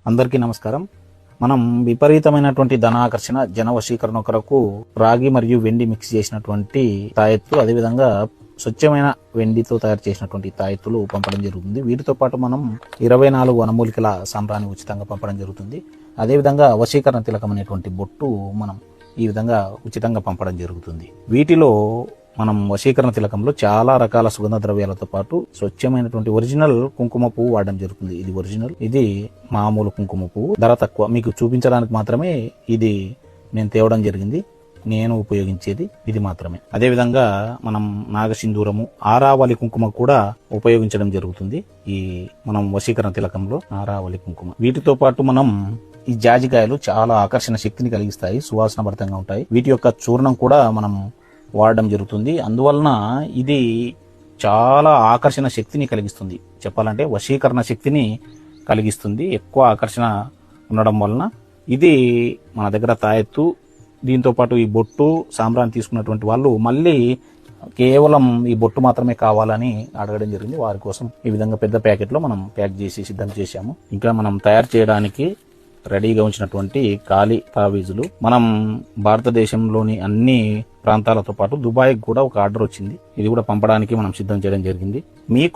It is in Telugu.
అందరికీ నమస్కారం. మనం విపరీతమైనటువంటి ధనాకర్షణ జన వశీకరణ కొరకు రాగి మరియు వెండి మిక్స్ చేసినటువంటి తాయెత్తు, అదేవిధంగా స్వచ్ఛమైన వెండితో తయారు చేసినటువంటి తాయెత్తులు పంపడం జరుగుతుంది. వీటితో పాటు మనం 24 వనమూలికల సాంబ్రాన్ని ఉచితంగా పంపడం జరుగుతుంది. అదేవిధంగా వశీకరణ తిలకం అనేటువంటి బొట్టు మనం ఈ విధంగా ఉచితంగా పంపడం జరుగుతుంది. వీటిలో మనం వశీకరణ తిలకంలో చాలా రకాల సుగంధ ద్రవ్యాలతో పాటు స్వచ్ఛమైనటువంటి ఒరిజినల్ కుంకుమ పువ్వు వాడడం జరుగుతుంది. ఇది ఒరిజినల్, ఇది మామూలు కుంకుమ పువ్వు, ధర తక్కువ. మీకు చూపించడానికి మాత్రమే ఇది నేను తేవడం జరిగింది. నేను ఉపయోగించేది ఇది మాత్రమే. అదేవిధంగా మనం నాగసింధూరము, ఆరావళి కుంకుమ కూడా ఉపయోగించడం జరుగుతుంది. ఈ మనం వశీకరణ తిలకంలో ఆరావళి కుంకుమ. వీటితో పాటు మనం ఈ జాజికాయలు చాలా ఆకర్షణ శక్తిని కలిగిస్తాయి, సువాసన భరితంగా ఉంటాయి. వీటి యొక్క చూర్ణం కూడా మనం వాడడం జరుగుతుంది. అందువలన ఇది చాలా ఆకర్షణ శక్తిని కలిగిస్తుంది. చెప్పాలంటే వశీకరణ శక్తిని కలిగిస్తుంది. ఎక్కువ ఆకర్షణ ఉండడం వలన ఇది మన దగ్గర తాయెత్తు, దీంతో పాటు ఈ బొట్టు, సాంబ్రాన్ని తీసుకున్నటువంటి వాళ్ళు మళ్ళీ కేవలం ఈ బొట్టు మాత్రమే కావాలని అడగడం జరిగింది. వారి కోసం ఈ విధంగా పెద్ద ప్యాకెట్లో మనం ప్యాక్ చేసి సిద్ధం చేశాము. ఇంకా మనం తయారు చేయడానికి రెడీగా ఉంచినటువంటి ఖాళీ తావీజులు మనం భారతదేశంలోని అన్ని ప్రాంతాలతో పాటు దుబాయ్కి కూడా ఒక ఆర్డర్ వచ్చింది. ఇది కూడా పంపడానికి మనం సిద్ధం చేయడం జరిగింది. మీకు